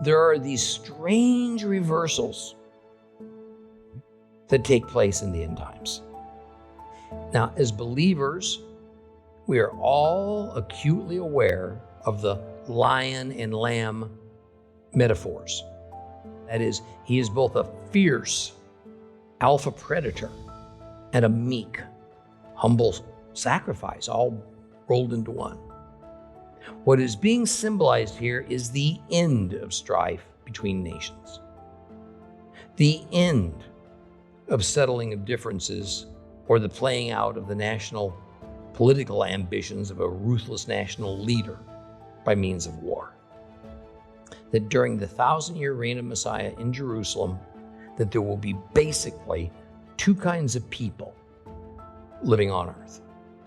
there are these strange reversals that take place in the end times. Now, as believers, we are all acutely aware of the lion and lamb metaphors. That is, he is both a fierce alpha predator and a meek, humble sacrifice, all rolled into one. What is being symbolized here is the end of strife between nations, the end of settling of differences or the playing out of the national political ambitions of a ruthless national leader by means of war. That during the 1,000-year reign of Messiah in Jerusalem, that there will be basically two kinds of people living on earth.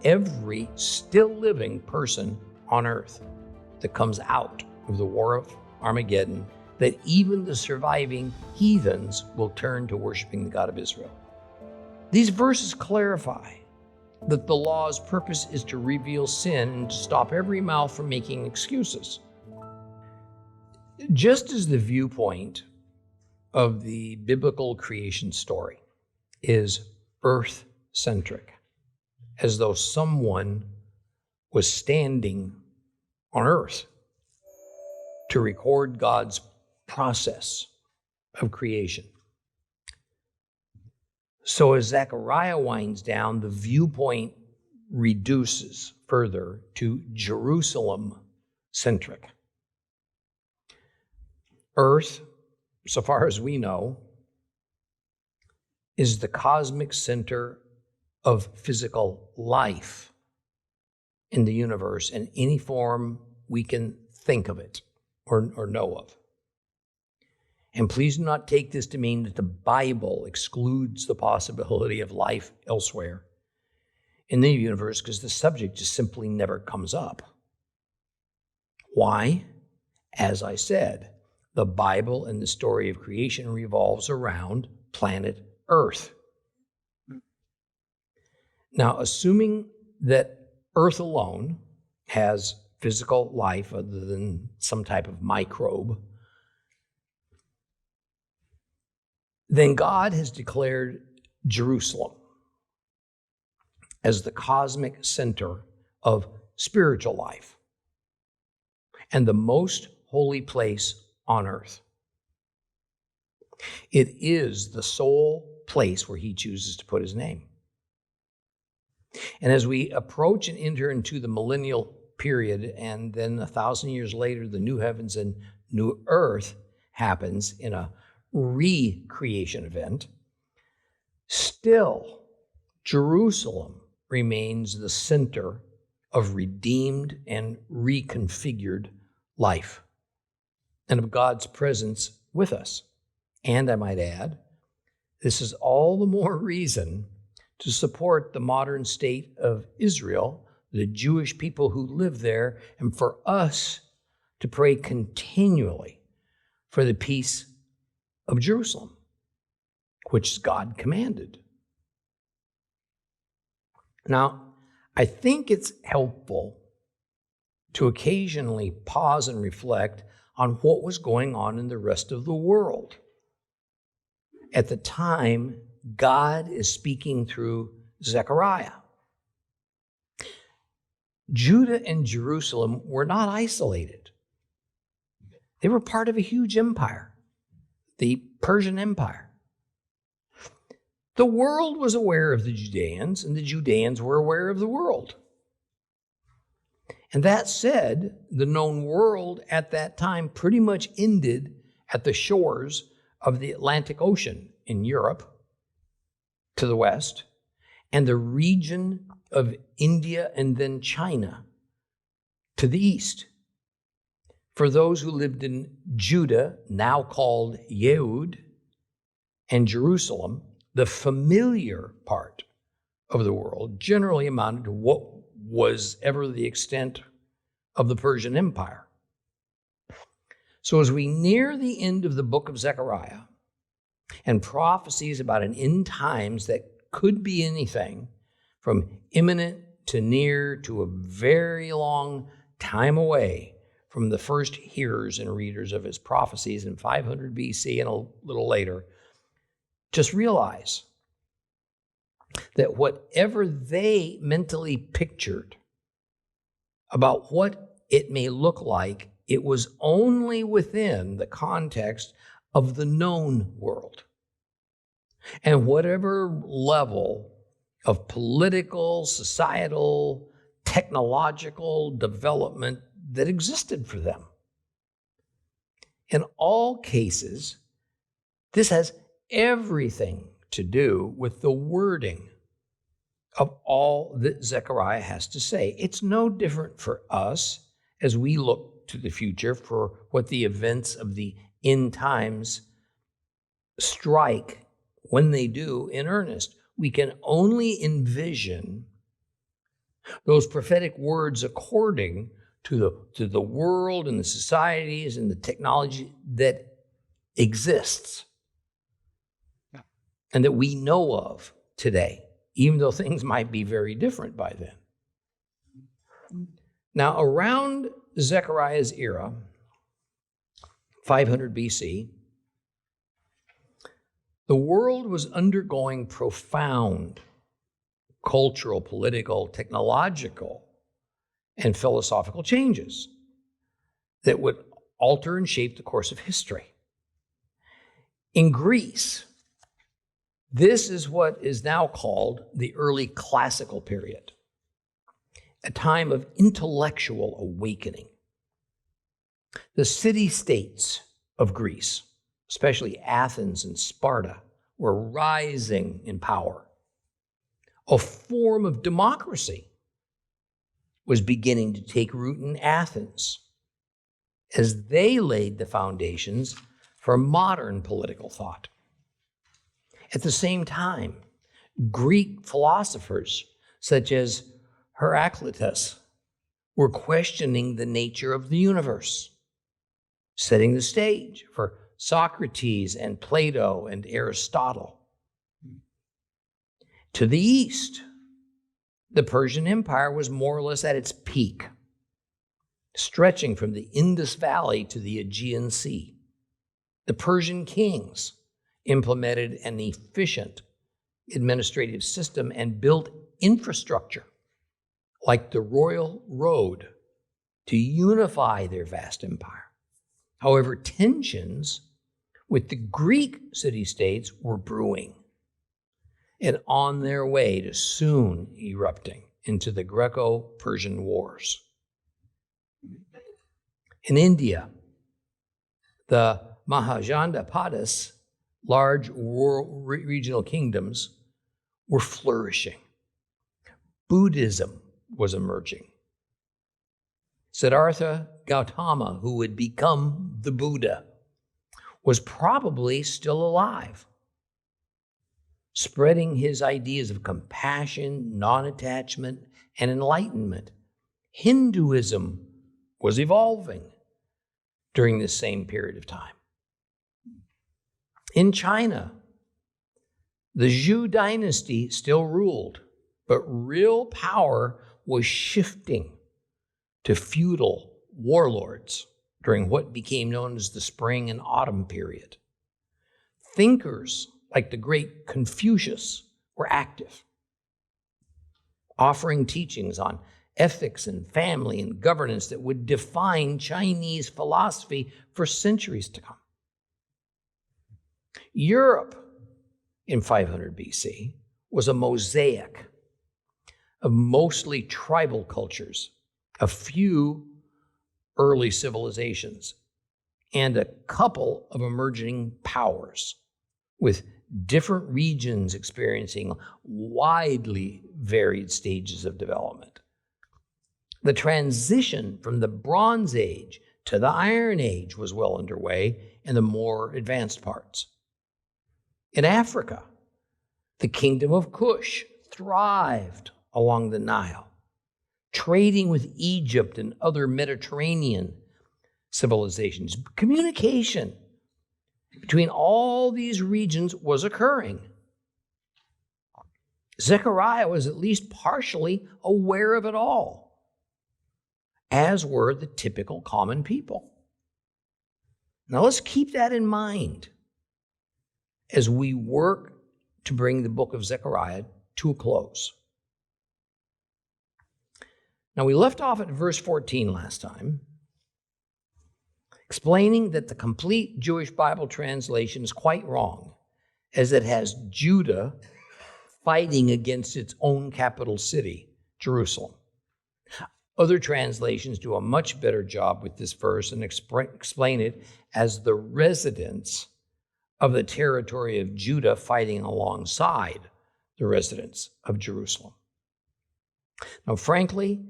Every still living person on earth that comes out of the war of Armageddon, that even the surviving heathens will turn to worshiping the God of Israel. These verses clarify that the law's purpose is to reveal sin and to stop every mouth from making excuses. Just as the viewpoint of the biblical creation story is earth-centric, as though someone was standing on earth to record God's process of creation. So as Zechariah winds down, the viewpoint reduces further to Jerusalem-centric. Earth, so far as we know, is the cosmic center of physical life in the universe in any form we can think of it or know of. And please do not take this to mean that the Bible excludes the possibility of life elsewhere in the universe, because the subject just simply never comes up. Why? As I said, the Bible and the story of creation revolves around planet Earth. Now, assuming that Earth alone has physical life other than some type of microbe, then God has declared Jerusalem as the cosmic center of spiritual life and the most holy place on earth. It is the sole place where he chooses to put his name. And as we approach and enter into the millennial period, and then 1,000 years later, the new heavens and new earth happens in a recreation event, still Jerusalem remains the center of redeemed and reconfigured life and of God's presence with us. And I might add, this is all the more reason to support the modern state of Israel, the Jewish people who live there, and for us to pray continually for the peace of Jerusalem, which God commanded. Now, I think it's helpful to occasionally pause and reflect on what was going on in the rest of the world. At the time, God is speaking through Zechariah. Judah and Jerusalem were not isolated. They were part of a huge empire, the Persian Empire. The world was aware of the Judeans, and the Judeans were aware of the world. And that said, the known world at that time pretty much ended at the shores of the Atlantic Ocean in Europe to the west, and the region of India and then China to the east. For those who lived in Judah, now called Yehud, and Jerusalem, the familiar part of the world generally amounted to what was ever the extent of the Persian Empire. So as we near the end of the book of Zechariah and prophecies about an end times that could be anything from imminent to near to a very long time away from the first hearers and readers of his prophecies in 500 BC and a little later, just realize that whatever they mentally pictured about what it may look like, it was only within the context of the known world. And whatever level of political, societal, technological development that existed for them. In all cases, this has everything to do with the wording of all that Zechariah has to say. It's no different for us as we look to the future for what the events of the end times strike when they do in earnest. We can only envision those prophetic words according to the world and the societies and the technology that exists and that we know of today, even though things might be very different by then. Now, around Zechariah's era, 500 BC, the world was undergoing profound cultural, political, technological, and philosophical changes that would alter and shape the course of history. In Greece, this is what is now called the early classical period, a time of intellectual awakening. The city-states of Greece, especially Athens and Sparta, were rising in power. A form of democracy was beginning to take root in Athens as they laid the foundations for modern political thought. At the same time, Greek philosophers such as Heraclitus were questioning the nature of the universe, setting the stage for Socrates and Plato and Aristotle. To the east, the Persian Empire was more or less at its peak, stretching from the Indus Valley to the Aegean Sea. The Persian kings implemented an efficient administrative system and built infrastructure like the royal road to unify their vast empire. However, tensions with the Greek city-states were brewing and on their way to soon erupting into the Greco-Persian Wars. In India, the Mahajanapadas, large regional kingdoms, were flourishing. Buddhism was emerging. Siddhartha Gautama, who would become the Buddha, was probably still alive, spreading his ideas of compassion, non-attachment, and enlightenment. Hinduism was evolving during this same period of time. In China, the Zhou dynasty still ruled, but real power was shifting to feudal warlords during what became known as the Spring and Autumn period. Thinkers like the great Confucius were active, offering teachings on ethics and family and governance that would define Chinese philosophy for centuries to come. Europe in 500 BC was a mosaic of mostly tribal cultures, a few early civilizations, and a couple of emerging powers, with different regions experiencing widely varied stages of development. The transition from the Bronze Age to the Iron Age was well underway in the more advanced parts. In Africa, the kingdom of Kush thrived along the Nile, trading with Egypt and other Mediterranean civilizations. Communication between all these regions was occurring. Zechariah was at least partially aware of it all. as were the typical common people. Now let's keep that in mind as we work to bring the book of Zechariah to a close. Now we left off at verse 14 last time, explaining that the complete Jewish Bible translation is quite wrong, as it has Judah fighting against its own capital city, Jerusalem. Other translations do a much better job with this verse and explain it as the residents of the territory of Judah fighting alongside the residents of Jerusalem. Now, frankly,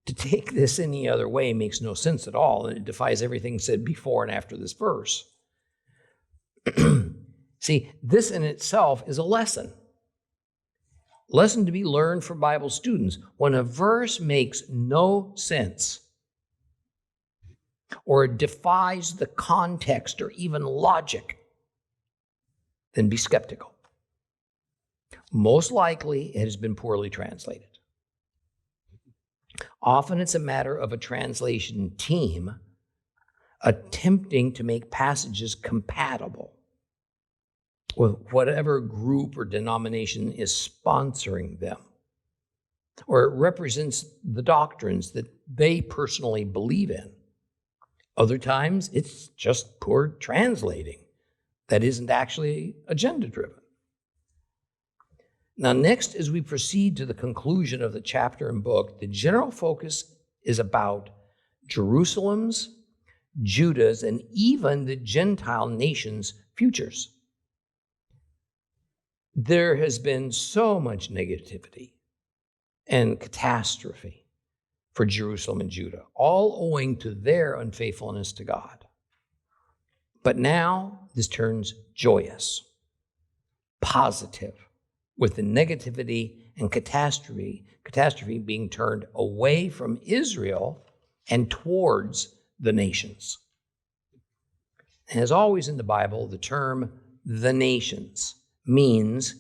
to take this any other way makes no sense at all, and it defies everything said before and after this verse. See, this in itself is a lesson to be learned for Bible students. When a verse makes no sense or defies the context or even logic, then be skeptical. Most likely, it has been poorly translated. Often it's a matter of a translation team attempting to make passages compatible with whatever group or denomination is sponsoring them, or it represents the doctrines that they personally believe in. Other times, it's just poor translating that isn't actually agenda-driven. Now, next, as we proceed to the conclusion of the chapter and book, the general focus is about Jerusalem's, Judah's, and even the Gentile nations' futures. There has been so much negativity and catastrophe for Jerusalem and Judah, all owing to their unfaithfulness to God. But now this turns joyous, positive, with the negativity and catastrophe being turned away from Israel and towards the nations. And as always in the Bible, the term the nations means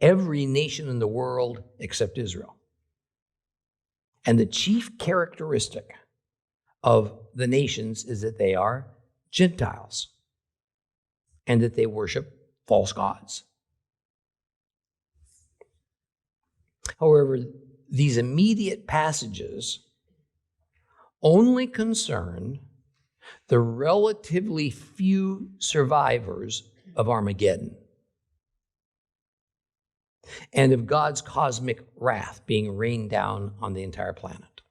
every nation in the world except Israel. And the chief characteristic of the nations is that they are Gentiles and that they worship false gods. However, these immediate passages only concern the relatively few survivors of Armageddon and of God's cosmic wrath being rained down on the entire planet.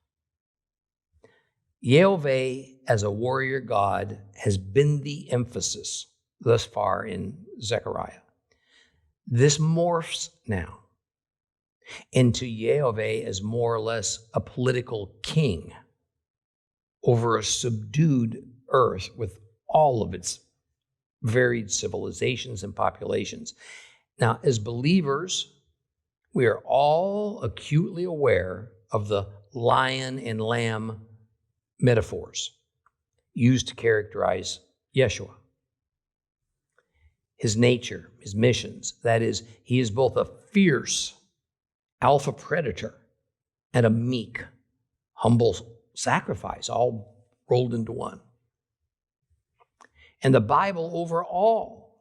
Yehoveh, as a warrior God, has been the emphasis thus far in Zechariah. This morphs now into Yehoveh as more or less a political king over a subdued earth with all of its varied civilizations and populations. Now, as believers, we are all acutely aware of the lion and lamb metaphors used to characterize Yeshua. His nature, his missions, that is, he is both a fierce alpha predator and a meek, humble sacrifice, all rolled into one. And the Bible overall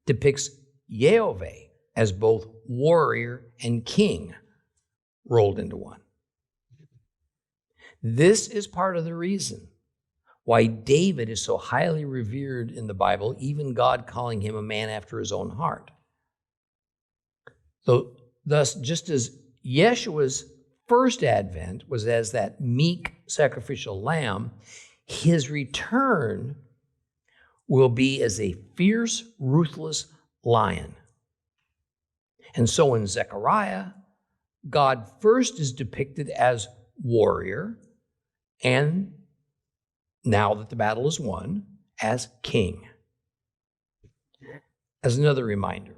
depicts Yehoveh as both warrior and king rolled into one. This is part of the reason why David is so highly revered in the Bible, even God calling him a man after his own heart. So, thus, just as Yeshua's first advent was as that meek sacrificial lamb, his return will be as a fierce, ruthless lion. And so in Zechariah, God first is depicted as warrior, and now that the battle is won, as king. As another reminder,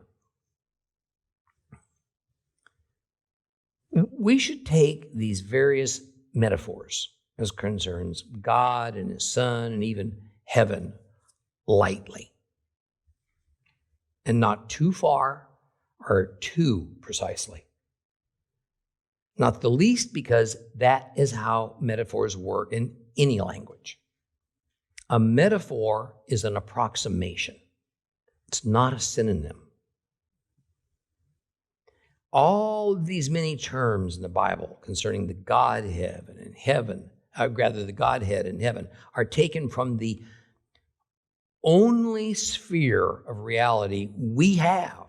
we should take these various metaphors as concerns God and his Son and even heaven lightly, and not too far or too precisely. not the least because that is how metaphors work in any language. A metaphor is an approximation. It's not a synonym. All of these many terms in the Bible concerning the Godhead in heaven, the Godhead in heaven, are taken from the only sphere of reality we have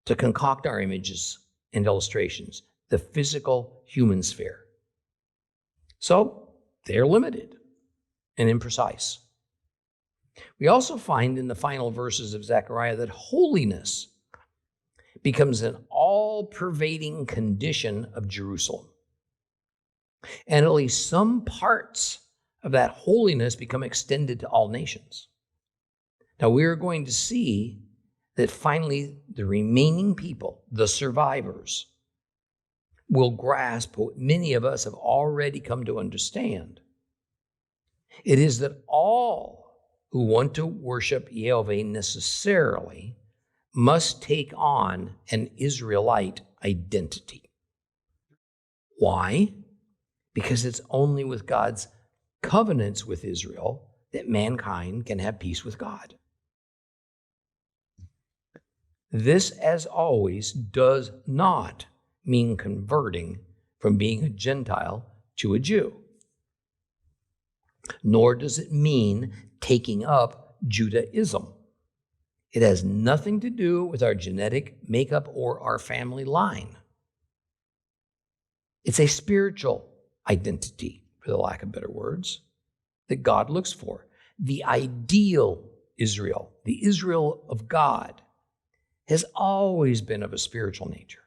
to concoct our images and illustrations, the physical human sphere. So they're limited and imprecise. We also find in the final verses of Zechariah that holiness becomes an all-pervading condition of Jerusalem. And at least some parts of that holiness become extended to all nations. Now we are going to see that finally the remaining people, the survivors, will grasp what many of us have already come to understand. It is that all who want to worship Yehoveh necessarily must take on an Israelite identity. Why? Because it's only with God's covenants with Israel that mankind can have peace with God. This, as always, does not mean converting from being a Gentile to a Jew, nor does it mean taking up Judaism. It has nothing to do with our genetic makeup or our family line. It's a spiritual identity, for the lack of better words, that God looks for. The ideal Israel, the Israel of God, has always been of a spiritual nature.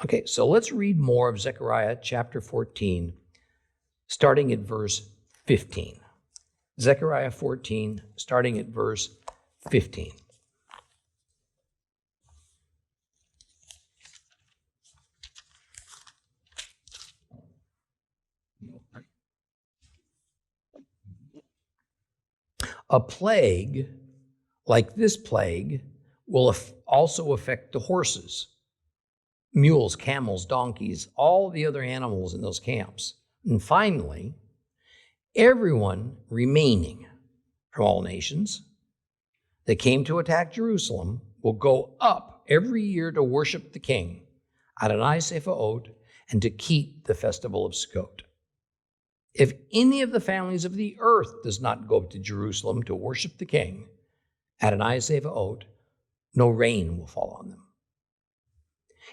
Okay, so let's read more of Zechariah chapter 14, starting at verse 15. Zechariah 14, starting at verse 15. A plague like this plague will also affect the horses, mules, camels, donkeys, all the other animals in those camps. And finally, everyone remaining from all nations that came to attack Jerusalem will go up every year to worship the king, Adonai Sefaot, and to keep the festival of Sukkot. If any of the families of the earth does not go up to Jerusalem to worship the king, Adonai Sefaot, no rain will fall on them.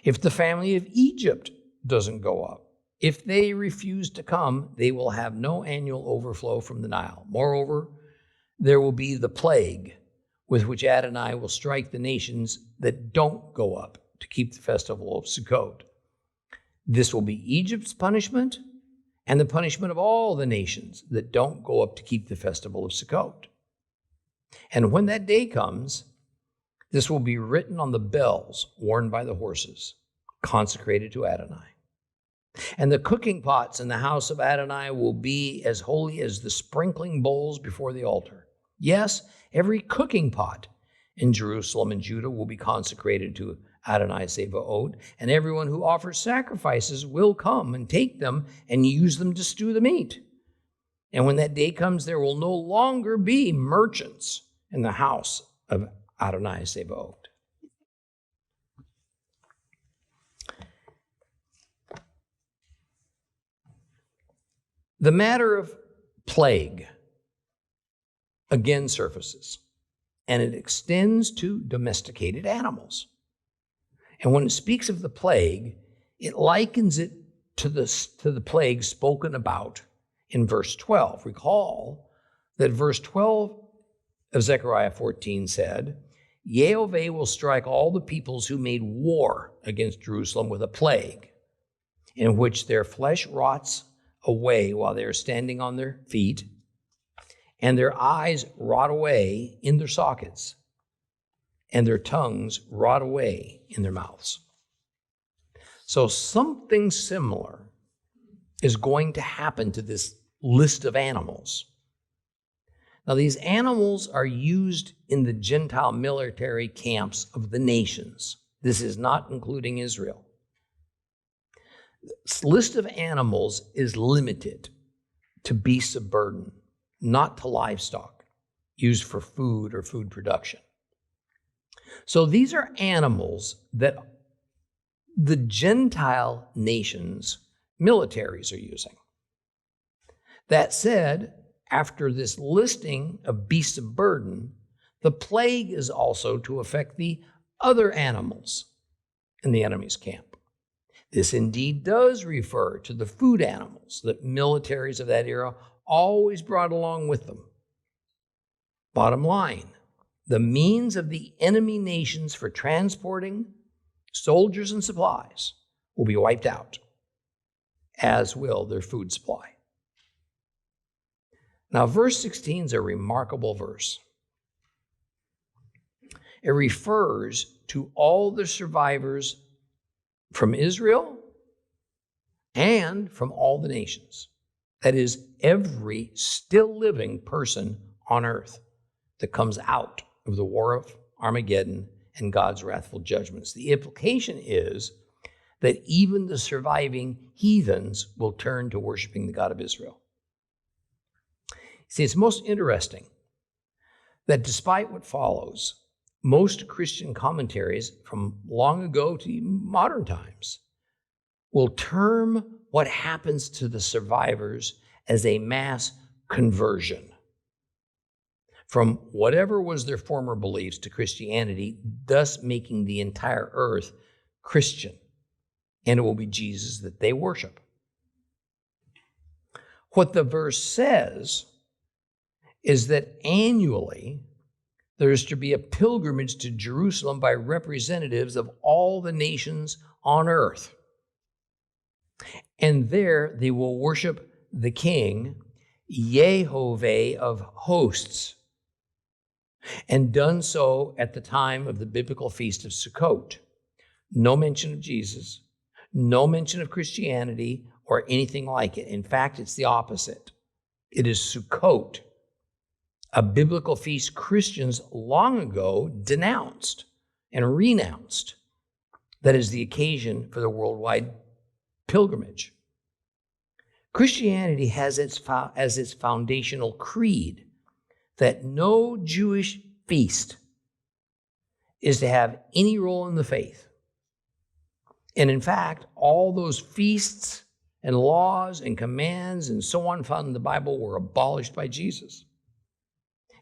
If the family of Egypt doesn't go up, if they refuse to come, they will have no annual overflow from the Nile. Moreover, there will be the plague with which Adonai will strike the nations that don't go up to keep the festival of Sukkot. This will be Egypt's punishment and the punishment of all the nations that don't go up to keep the festival of Sukkot. And when that day comes, this will be written on the bells worn by the horses, consecrated to Adonai. And the cooking pots in the house of Adonai will be as holy as the sprinkling bowls before the altar. Yes, every cooking pot in Jerusalem and Judah will be consecrated to Adonai Sebaot, and everyone who offers sacrifices will come and take them and use them to stew the meat. And when that day comes, there will no longer be merchants in the house of Adonai Sebaot. The matter of plague again surfaces, and it extends to domesticated animals. And when it speaks of the plague, it likens it to the plague spoken about in verse 12. Recall that verse 12 of Zechariah 14 said, Yehoveh will strike all the peoples who made war against Jerusalem with a plague, in which their flesh rots away while they are standing on their feet, and their eyes rot away in their sockets, and their tongues rot away in their mouths. So something similar is going to happen to this list of animals. Now, these animals are used in the Gentile military camps of the nations. This is not including Israel. This list of animals is limited to beasts of burden, not to livestock used for food or food production. So these are animals that the Gentile nations' militaries are using. That said, after this listing of beasts of burden, the plague is also to affect the other animals in the enemy's camp. This indeed does refer to the food animals that militaries of that era always brought along with them. Bottom line, the means of the enemy nations for transporting soldiers and supplies will be wiped out, as will their food supply. Now, verse 16 is a remarkable verse. It refers to all the survivors from Israel and from all the nations. That is, every still living person on earth that comes out of the war of Armageddon and God's wrathful judgments. The implication is that even the surviving heathens will turn to worshiping the God of Israel. See, it's most interesting that despite what follows, most Christian commentaries from long ago to modern times will term what happens to the survivors as a mass conversion from whatever was their former beliefs to Christianity, thus making the entire earth Christian, and it will be Jesus that they worship. What the verse says is that annually there is to be a pilgrimage to Jerusalem by representatives of all the nations on earth. And there they will worship the King, Yehoveh of hosts, and done so at the time of the biblical feast of Sukkot. No mention of Jesus, no mention of Christianity or anything like it. In fact, it's the opposite. It is Sukkot, a biblical feast Christians long ago denounced and renounced. That is the occasion for the worldwide pilgrimage. Christianity has as its foundational creed that no Jewish feast is to have any role in the faith. And in fact, all those feasts and laws and commands and so on found in the Bible were abolished by Jesus.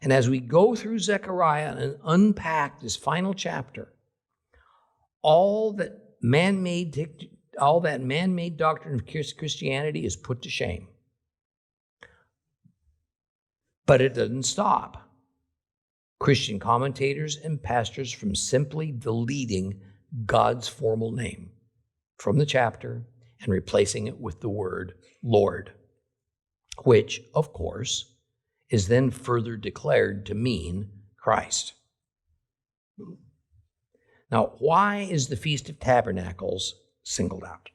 And as we go through Zechariah and unpack this final chapter, all that man-made doctrine of Christianity is put to shame. But it doesn't stop Christian commentators and pastors from simply deleting God's formal name from the chapter and replacing it with the word Lord, which, of course, is then further declared to mean Christ. Now, why is the Feast of Tabernacles singled out?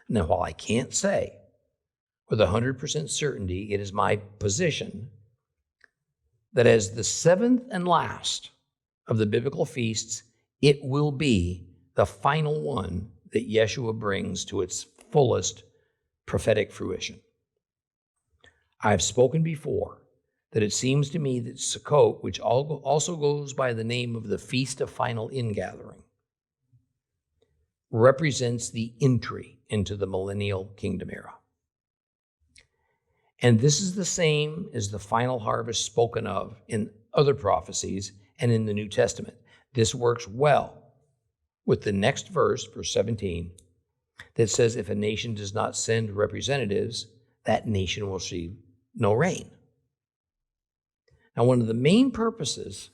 Now, while I can't say with 100% certainty, it is my position that as the seventh and last of the biblical feasts, it will be the final one that Yeshua brings to its fullest prophetic fruition. I've spoken before that it seems to me that Sukkot, which also goes by the name of the Feast of Final Ingathering, represents the entry into the millennial kingdom era. And this is the same as the final harvest spoken of in other prophecies and in the New Testament. This works well with the next verse, verse 17, that says, if a nation does not send representatives, that nation will receive no rain. Now, one of the main purposes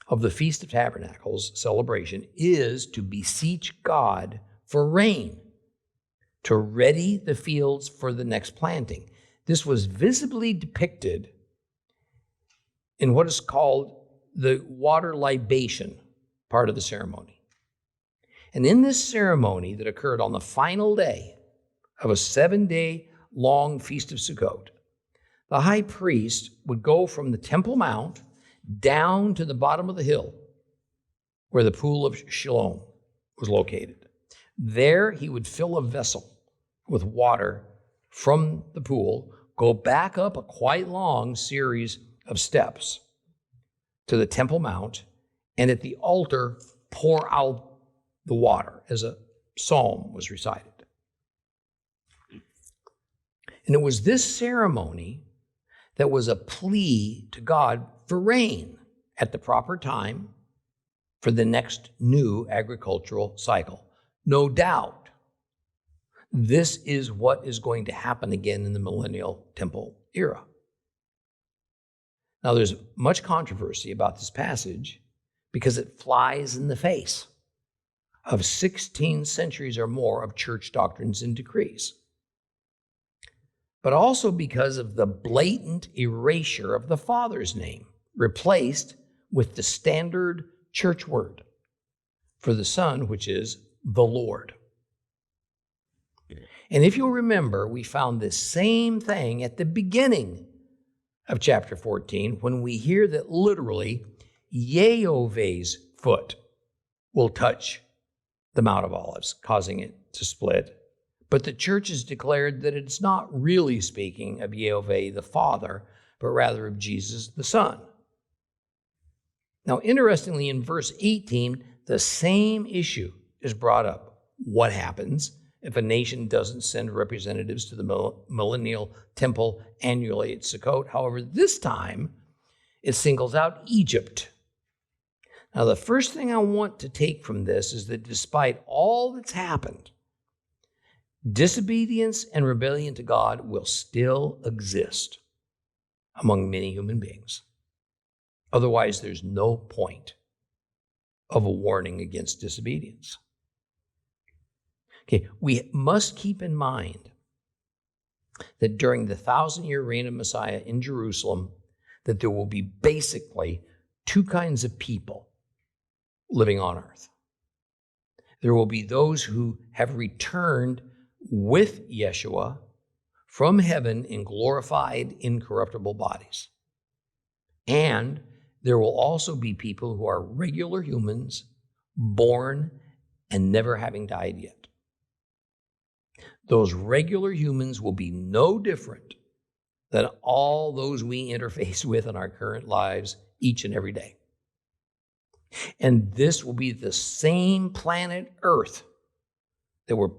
of the Feast of Tabernacles celebration is to beseech God for rain, to ready the fields for the next planting. This was visibly depicted in what is called the water libation part of the ceremony. And in this ceremony that occurred on the final day of a 7-day long Feast of Sukkot, the high priest would go from the Temple Mount down to the bottom of the hill where the pool of Siloam was located. There he would fill a vessel with water from the pool, go back up a quite long series of steps to the Temple Mount, and at the altar pour out the water as a psalm was recited. And it was this ceremony that was a plea to God for rain at the proper time for the next new agricultural cycle. No doubt, this is what is going to happen again in the millennial temple era. Now, there's much controversy about this passage because it flies in the face of 16 centuries or more of church doctrines and decrees, but also because of the blatant erasure of the Father's name, replaced with the standard church word for the Son, which is the Lord. And if you'll remember, we found this same thing at the beginning of chapter 14 when we hear that literally Yehoveh's foot will touch the Mount of Olives, causing it to split. But the church has declared that it's not really speaking of Yehoveh the Father, but rather of Jesus the Son. Now, interestingly, in verse 18, the same issue is brought up. What happens if a nation doesn't send representatives to the millennial temple annually at Sukkot? However, this time it singles out Egypt. Now, the first thing I want to take from this is that despite all that's happened, disobedience and rebellion to God will still exist among many human beings. Otherwise, there's no point of a warning against disobedience. Okay, we must keep in mind that during the 1,000-year reign of Messiah in Jerusalem, that there will be basically two kinds of people living on earth. There will be those who have returned with Yeshua from heaven in glorified, incorruptible bodies. And there will also be people who are regular humans, born and never having died yet. Those regular humans will be no different than all those we interface with in our current lives each and every day. And this will be the same planet Earth that we're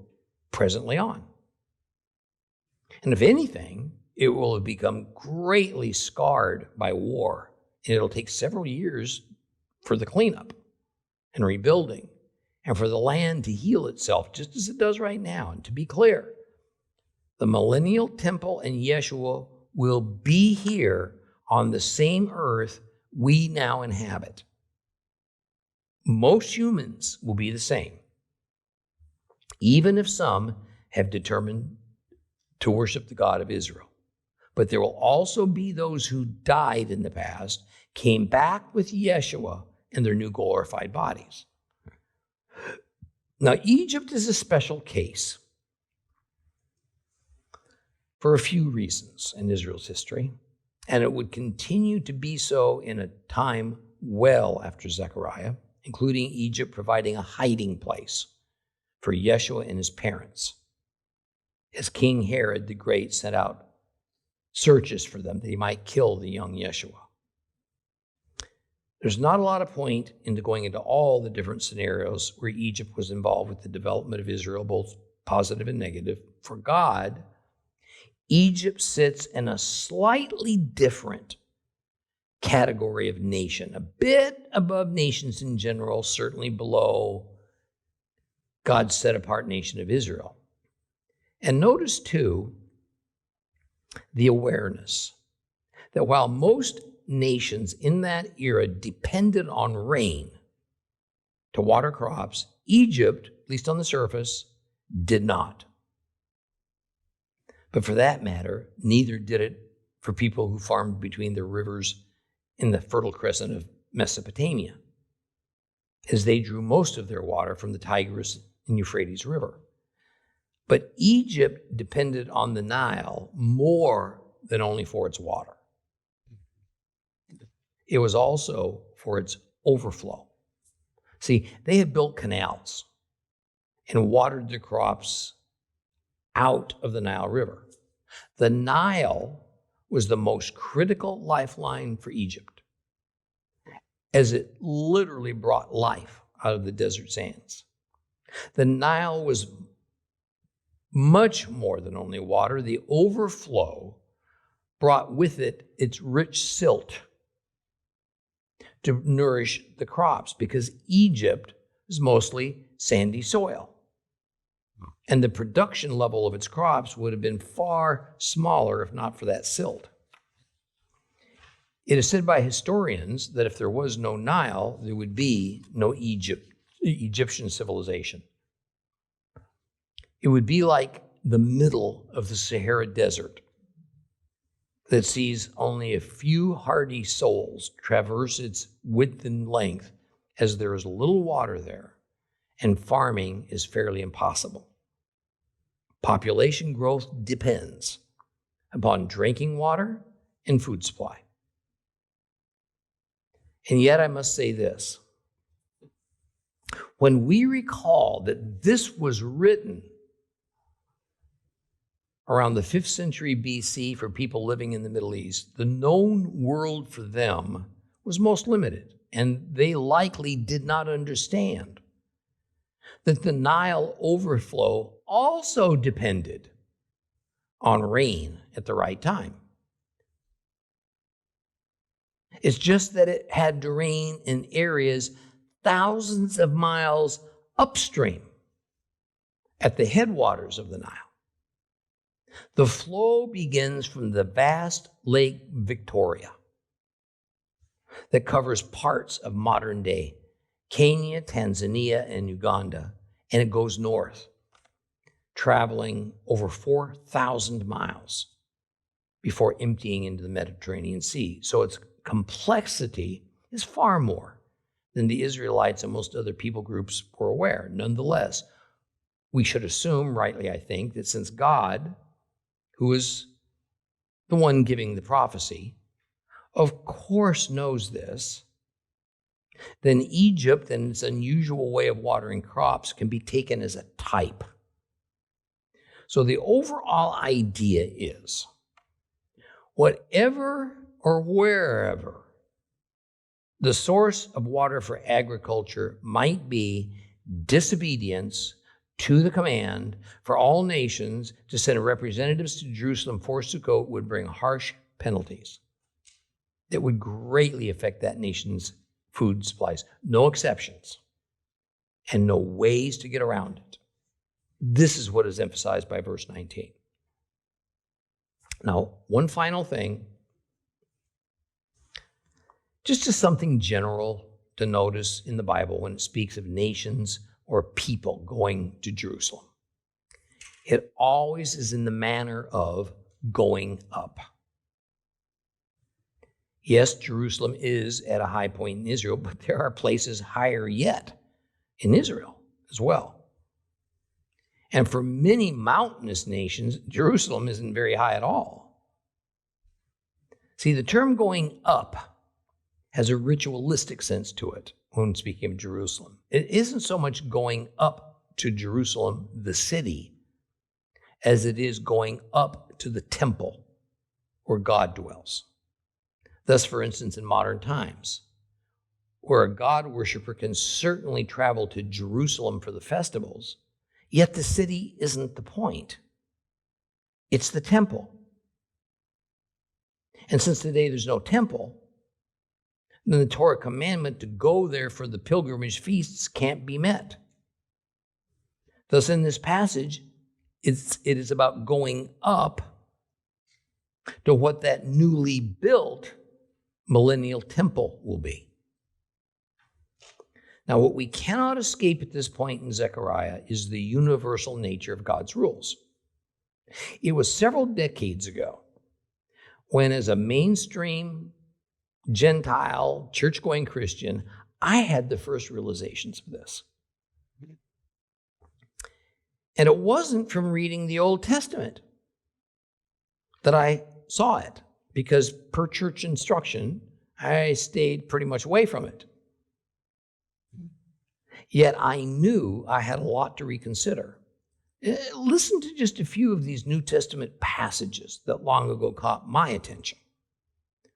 presently on. And if anything, it will have become greatly scarred by war. And it'll take several years for the cleanup and rebuilding and for the land to heal itself, just as it does right now. And to be clear, the millennial temple and Yeshua will be here on the same earth we now inhabit. Most humans will be the same, even if some have determined to worship the God of Israel. But there will also be those who died in the past, came back with Yeshua in their new glorified bodies. Now, Egypt is a special case for a few reasons in Israel's history, and it would continue to be so in a time well after Zechariah, including Egypt providing a hiding place for Yeshua and his parents, as King Herod the Great sent out searches for them that he might kill the young Yeshua. There's not a lot of point into going into all the different scenarios where Egypt was involved with the development of Israel, both positive and negative. For God, Egypt sits in a slightly different category of nation, a bit above nations in general, certainly below God's set-apart nation of Israel. And notice, too, the awareness that while most nations in that era depended on rain to water crops, Egypt, at least on the surface, did not. But for that matter, neither did it for people who farmed between the rivers in the Fertile Crescent of Mesopotamia, as they drew most of their water from the Tigris and Euphrates River. But Egypt depended on the Nile more than only for its water. It was also for its overflow. See, they had built canals and watered their crops out of the Nile River. The Nile was the most critical lifeline for Egypt, as it literally brought life out of the desert sands. The Nile was much more than only water. The overflow brought with it its rich silt to nourish the crops, because Egypt is mostly sandy soil. And the production level of its crops would have been far smaller if not for that silt. It is said by historians that if there was no Nile, there would be no Egyptian civilization. It would be like the middle of the Sahara Desert that sees only a few hardy souls traverse its width and length, as there is little water there, and farming is fairly impossible. Population growth depends upon drinking water and food supply. And yet I must say this. When we recall that this was written around the 5th century BC for people living in the Middle East, the known world for them was most limited, and they likely did not understand that the Nile overflow also depended on rain at the right time. It's just that it had to rain in areas thousands of miles upstream at the headwaters of the Nile. The flow begins from the vast Lake Victoria that covers parts of modern-day Kenya, Tanzania, and Uganda, and it goes north, traveling over 4,000 miles before emptying into the Mediterranean Sea. So its complexity is far more than the Israelites and most other people groups were aware. Nonetheless, we should assume, rightly I think, that since God, who is the one giving the prophecy, of course knows this, then Egypt and its unusual way of watering crops can be taken as a type. So the overall idea is, whatever or wherever the source of water for agriculture might be, disobedience to the command for all nations to send representatives to Jerusalem for Sukkot would bring harsh penalties that would greatly affect that nation's food supplies. No exceptions and no ways to get around it. This is what is emphasized by verse 19. Now, one final thing, just as something general to notice in the Bible when it speaks of nations or people going to Jerusalem. It always is in the manner of going up. Yes, Jerusalem is at a high point in Israel, but there are places higher yet in Israel as well. And for many mountainous nations, Jerusalem isn't very high at all. See, the term going up has a ritualistic sense to it when speaking of Jerusalem. It isn't so much going up to Jerusalem, the city, as it is going up to the temple where God dwells. Thus, for instance, in modern times, where a God worshiper can certainly travel to Jerusalem for the festivals, yet the city isn't the point. It's the temple. And since today there's no temple, then the Torah commandment to go there for the pilgrimage feasts can't be met. Thus, in this passage, it is about going up to what that newly built millennial temple will be. Now, what we cannot escape at this point in Zechariah is the universal nature of God's rules. It was several decades ago when, as a mainstream Gentile, church-going Christian, I had the first realizations of this. And it wasn't from reading the Old Testament that I saw it, because per church instruction, I stayed pretty much away from it. Yet I knew I had a lot to reconsider Listen to just a few of these New Testament passages that long ago caught my attention.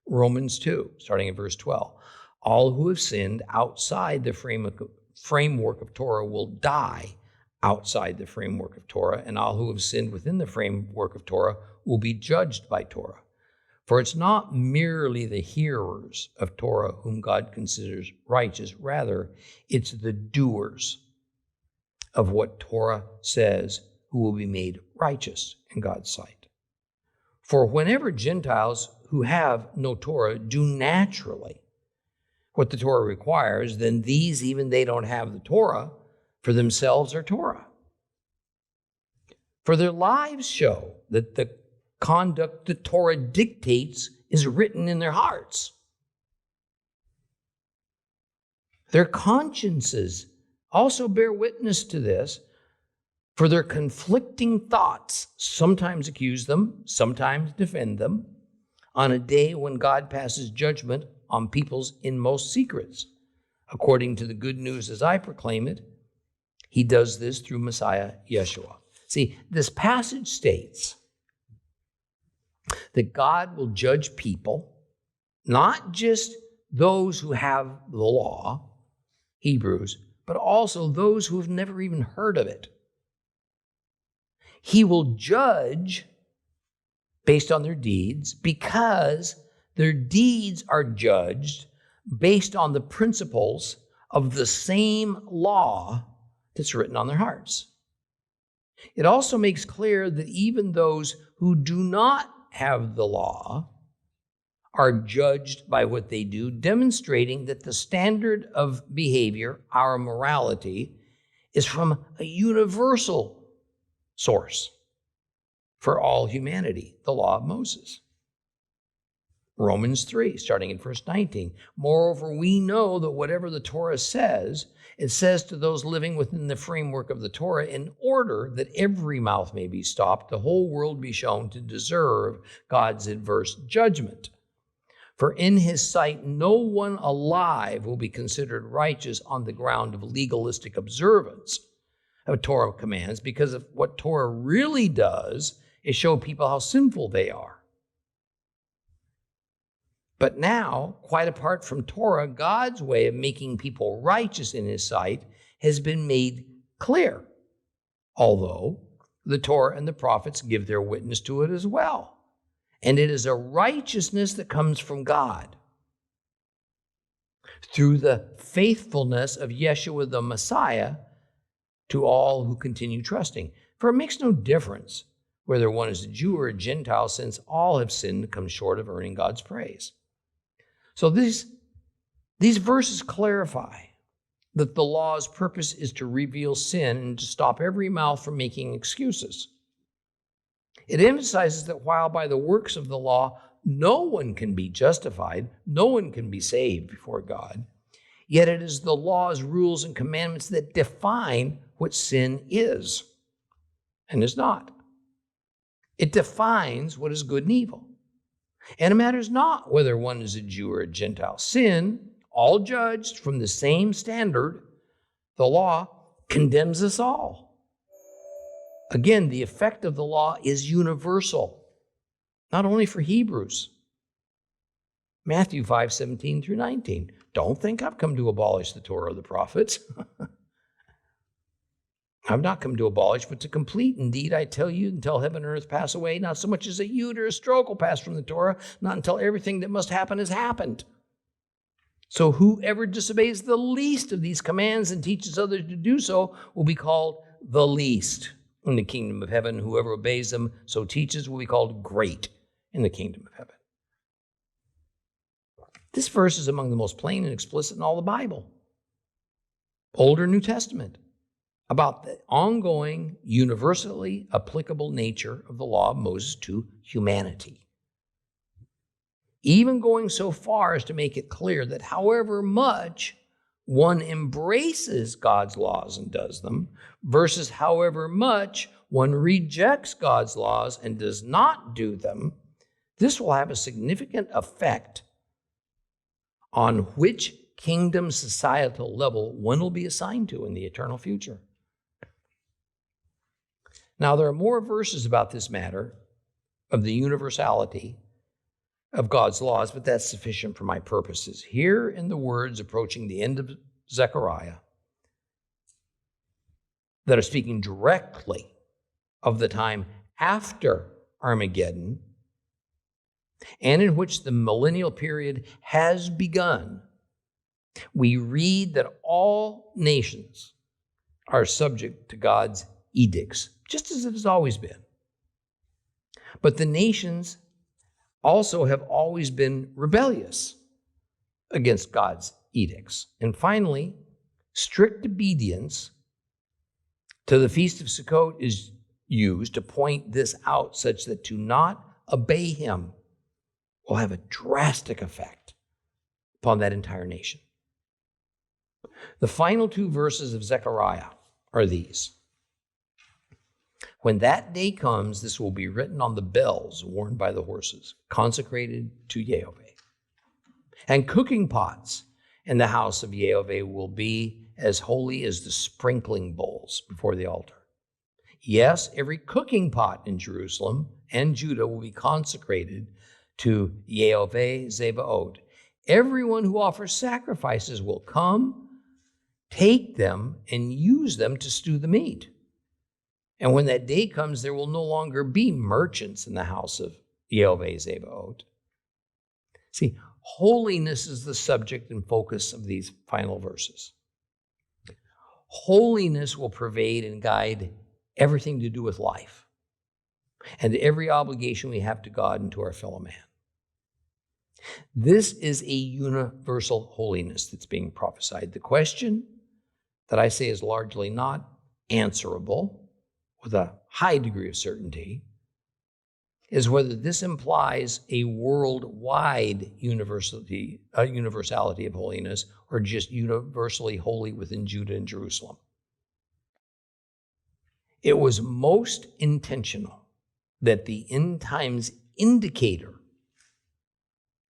Romans 2, starting at verse 12. All who have sinned outside the framework of Torah will die outside the framework of Torah, and all who have sinned within the framework of Torah will be judged by Torah. For it's not merely the hearers of Torah whom God considers righteous, rather, it's the doers of what Torah says who will be made righteous in God's sight. For whenever Gentiles who have no Torah do naturally what the Torah requires, then these, even they don't have the Torah, for themselves are Torah. For their lives show that the conduct the Torah dictates is written in their hearts. Their consciences also bear witness to this, for their conflicting thoughts sometimes accuse them, sometimes defend them, on a day when God passes judgment on people's inmost secrets. According to the good news as I proclaim it, he does this through Messiah Yeshua. See, this passage states that God will judge people, not just those who have the law, Hebrews, but also those who have never even heard of it. He will judge based on their deeds because their deeds are judged based on the principles of the same law that's written on their hearts. It also makes clear that even those who do not have the law are judged by what they do, demonstrating that the standard of behavior, our morality, is from a universal source for all humanity, the law of Moses. Romans 3, starting in verse 19. Moreover, we know that whatever the Torah says, it says to those living within the framework of the Torah, in order that every mouth may be stopped, the whole world be shown to deserve God's adverse judgment. For in his sight, no one alive will be considered righteous on the ground of legalistic observance of Torah commands, because of what Torah really does is show people how sinful they are. But now, quite apart from Torah, God's way of making people righteous in his sight has been made clear, although the Torah and the prophets give their witness to it as well. And it is a righteousness that comes from God through the faithfulness of Yeshua the Messiah to all who continue trusting. For it makes no difference whether one is a Jew or a Gentile, since all have sinned and come short of earning God's praise. So these verses clarify that the law's purpose is to reveal sin and to stop every mouth from making excuses. It emphasizes that while by the works of the law, no one can be justified, no one can be saved before God, yet it is the law's rules and commandments that define what sin is and is not. It defines what is good and evil. And it matters not whether one is a Jew or a Gentile. Sin, all judged from the same standard, the law, condemns us all. Again, the effect of the law is universal, not only for Hebrews. Matthew 5:17 through 19. Don't think I've come to abolish the Torah or the prophets. I've not come to abolish, but to complete. Indeed, I tell you, until heaven and earth pass away, not so much as a yud or a stroke will pass from the Torah, not until everything that must happen has happened. So whoever disobeys the least of these commands and teaches others to do so will be called the least in the kingdom of heaven. Whoever obeys them, so teaches, will be called great in the kingdom of heaven. This verse is among the most plain and explicit in all the Bible, Old or New Testament, about the ongoing, universally applicable nature of the law of Moses to humanity. Even going so far as to make it clear that however much one embraces God's laws and does them, versus however much one rejects God's laws and does not do them, this will have a significant effect on which kingdom societal level one will be assigned to in the eternal future. Now, there are more verses about this matter of the universality of God's laws, but that's sufficient for my purposes. Here in the words approaching the end of Zechariah that are speaking directly of the time after Armageddon, and in which the millennial period has begun, we read that all nations are subject to God's edicts, just as it has always been. But the nations also have always been rebellious against God's edicts. And finally, strict obedience to the Feast of Sukkot is used to point this out, such that to not obey him will have a drastic effect upon that entire nation. The final two verses of Zechariah are these. When that day comes, this will be written on the bells worn by the horses, consecrated to Yehoveh. And cooking pots in the house of Yehoveh will be as holy as the sprinkling bowls before the altar. Yes, every cooking pot in Jerusalem and Judah will be consecrated to Yehoveh Zebaoth. Everyone who offers sacrifices will come, take them, and use them to stew the meat. And when that day comes, there will no longer be merchants in the house of Yehoveh Zebaoth. See, holiness is the subject and focus of these final verses. Holiness will pervade and guide everything to do with life and every obligation we have to God and to our fellow man. This is a universal holiness that's being prophesied. The question that I say is largely not answerable with a high degree of certainty is whether this implies a worldwide universality of holiness or just universally holy within Judah and Jerusalem. It was most intentional that the end times indicator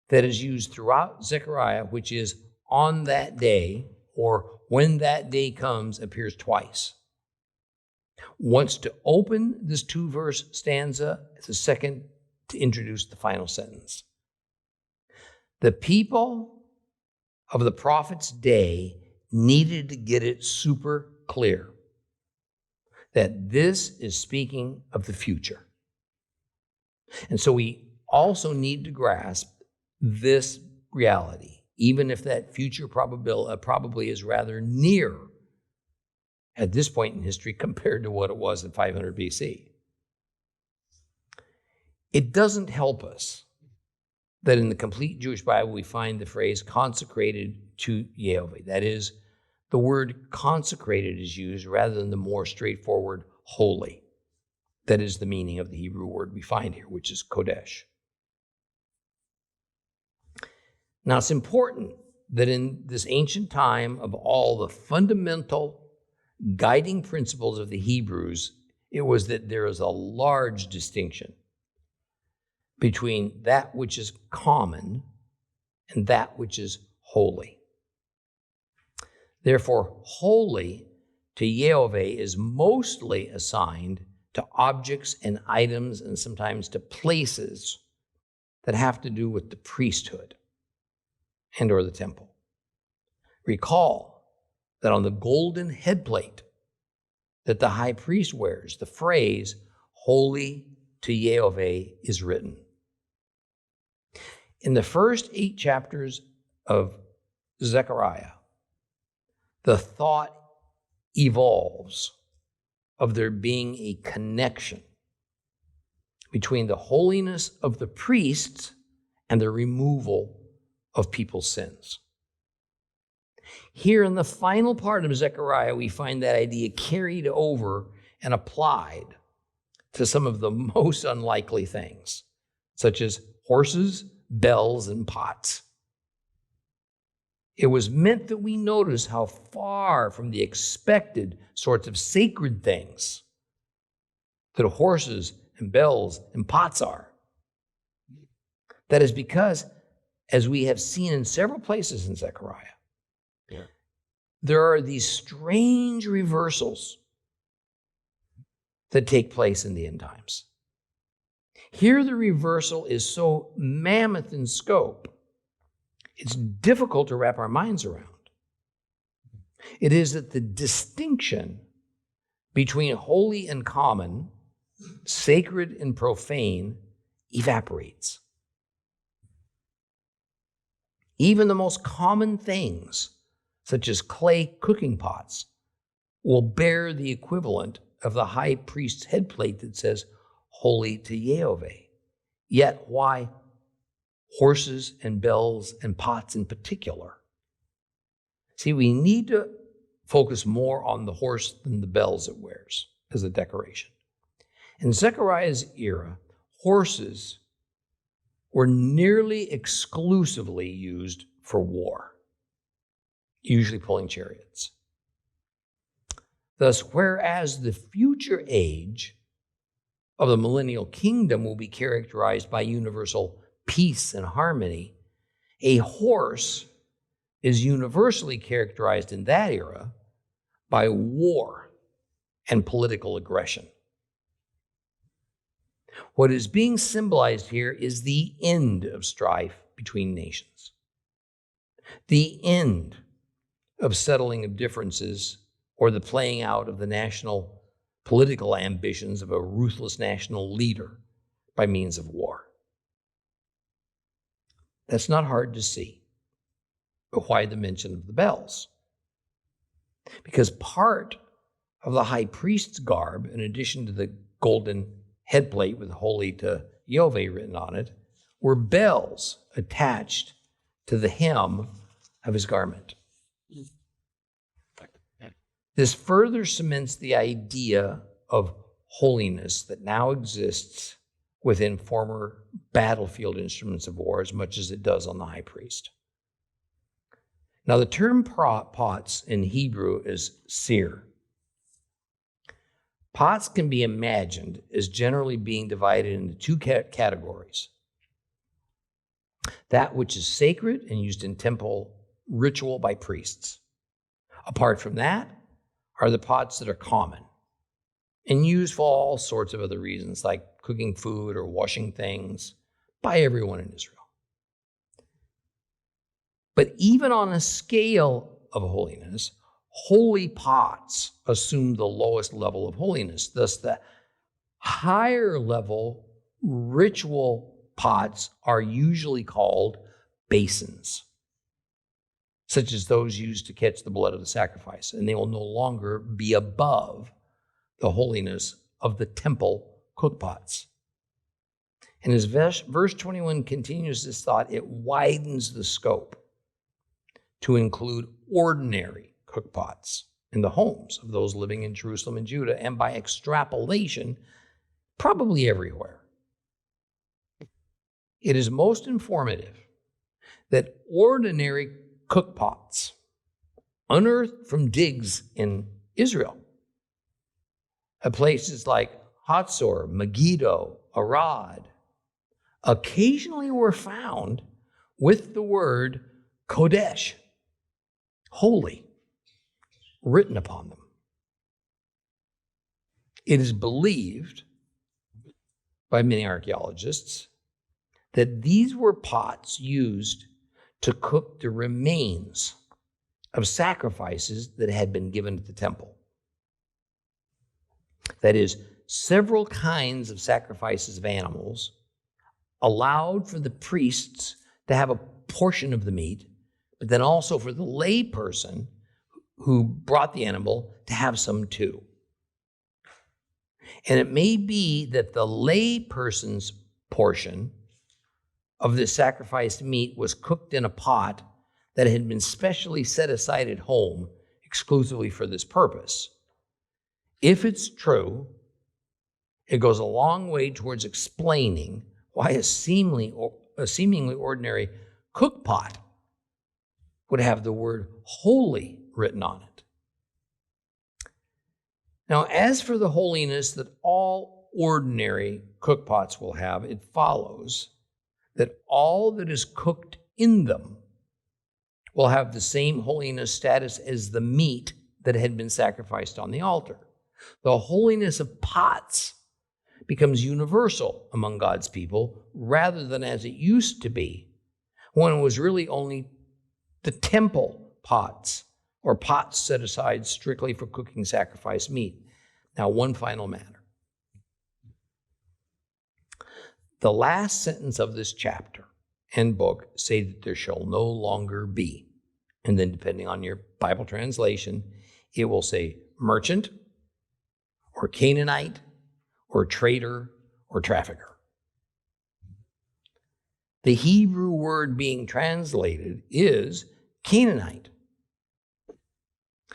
that is used throughout Zechariah, which is on that day or when that day comes, appears twice. Once to open this two-verse stanza, the second to introduce the final sentence. The people of the prophet's day needed to get it super clear that this is speaking of the future. And so we also need to grasp this reality, even if that future probably is rather near at this point in history compared to what it was in 500 BC. It doesn't help us that in the complete Jewish Bible we find the phrase consecrated to Yehovah. That is, the word consecrated is used rather than the more straightforward holy. That is the meaning of the Hebrew word we find here, which is kodesh. Now, it's important that in this ancient time of all the fundamental guiding principles of the Hebrews, it was that there is a large distinction between that which is common and that which is holy. Therefore, holy to Yehovah is mostly assigned to objects and items and sometimes to places that have to do with the priesthood and or the temple. Recall that on the golden headplate that the high priest wears, the phrase, holy to Yehovah, is written. In the first 8 chapters of Zechariah, the thought evolves of there being a connection between the holiness of the priests and the removal of people's sins. Here in the final part of Zechariah, we find that idea carried over and applied to some of the most unlikely things, such as horses, bells, and pots. It was meant that we notice how far from the expected sorts of sacred things that horses and bells and pots are. That is because, as we have seen in several places in Zechariah, there are these strange reversals that take place in the end times. Here, the reversal is so mammoth in scope, it's difficult to wrap our minds around. It is that the distinction between holy and common, sacred and profane, evaporates. Even the most common things, such as clay cooking pots, will bear the equivalent of the high priest's headplate that says, "Holy to Yehoveh." Yet why horses and bells and pots in particular? See, we need to focus more on the horse than the bells it wears as a decoration. In Zechariah's era, horses were nearly exclusively used for war, usually pulling chariots. Thus, whereas the future age of the millennial kingdom will be characterized by universal peace and harmony, a horse is universally characterized in that era by war and political aggression. What is being symbolized here is the end of strife between nations, the end of settling of differences or the playing out of the national political ambitions of a ruthless national leader by means of war. That's not hard to see. But why the mention of the bells? Because part of the high priest's garb, in addition to the golden headplate with "Holy to Yehoveh" written on it, were bells attached to the hem of his garment. This further cements the idea of holiness that now exists within former battlefield instruments of war as much as it does on the high priest. Now, the term pots in Hebrew is seer. Pots can be imagined as generally being divided into two categories: that which is sacred and used in temple ritual by priests. Apart from that are the pots that are common and used for all sorts of other reasons, like cooking food or washing things, by everyone in Israel. But even on a scale of holiness, holy pots assume the lowest level of holiness. Thus, the higher level ritual pots are usually called basins, such as those used to catch the blood of the sacrifice, and they will no longer be above the holiness of the temple cookpots. And as verse 21 continues this thought, it widens the scope to include ordinary cookpots in the homes of those living in Jerusalem and Judah, and by extrapolation, probably everywhere. It is most informative that ordinary cookpots, unearthed from digs in Israel, at places like Hatzor, Megiddo, Arad, occasionally were found with the word Kodesh, holy, written upon them. It is believed by many archaeologists that these were pots used to cook the remains of sacrifices that had been given at the temple. That is, several kinds of sacrifices of animals allowed for the priests to have a portion of the meat, but then also for the lay person who brought the animal to have some too. And it may be that the lay person's portion of the sacrificed meat was cooked in a pot that had been specially set aside at home exclusively for this purpose. If it's true, it goes a long way towards explaining why a seemingly ordinary cook pot would have the word holy written on it. Now, as for the holiness that all ordinary cookpots will have, it follows that all that is cooked in them will have the same holiness status as the meat that had been sacrificed on the altar. The holiness of pots becomes universal among God's people rather than as it used to be, when it was really only the temple pots or pots set aside strictly for cooking sacrifice meat. Now, one final matter. The last sentence of this chapter and book say that there shall no longer be. And then depending on your Bible translation, it will say merchant or Canaanite or trader or trafficker. The Hebrew word being translated is Canaanite.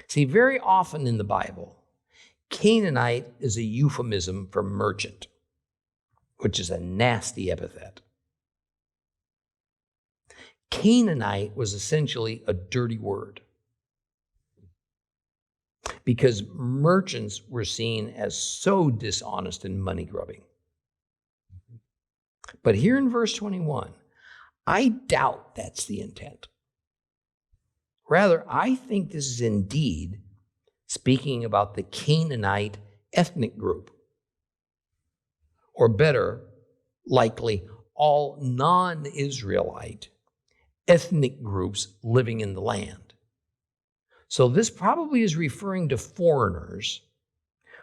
See, very often in the Bible, Canaanite is a euphemism for merchant, which is a nasty epithet. Canaanite was essentially a dirty word because merchants were seen as so dishonest and money-grubbing. But here in verse 21, I doubt that's the intent. Rather, I think this is indeed speaking about the Canaanite ethnic group, or better, likely all non-Israelite ethnic groups living in the land. So this probably is referring to foreigners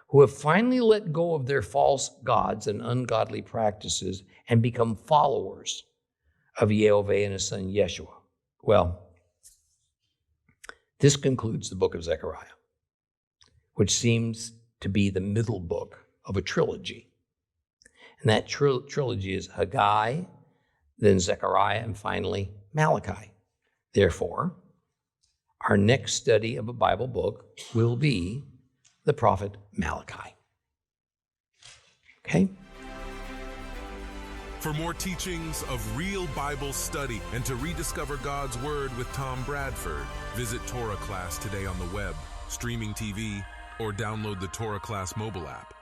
who have finally let go of their false gods and ungodly practices and become followers of Yehoveh and his son Yeshua. Well, this concludes the book of Zechariah, which seems to be the middle book of a trilogy. And that trilogy is Haggai, then Zechariah, and finally Malachi. Therefore, our next study of a Bible book will be the prophet Malachi. Okay? For more teachings of real Bible study and to rediscover God's Word with Tom Bradford, visit Torah Class today on the web, streaming TV, or download the Torah Class mobile app.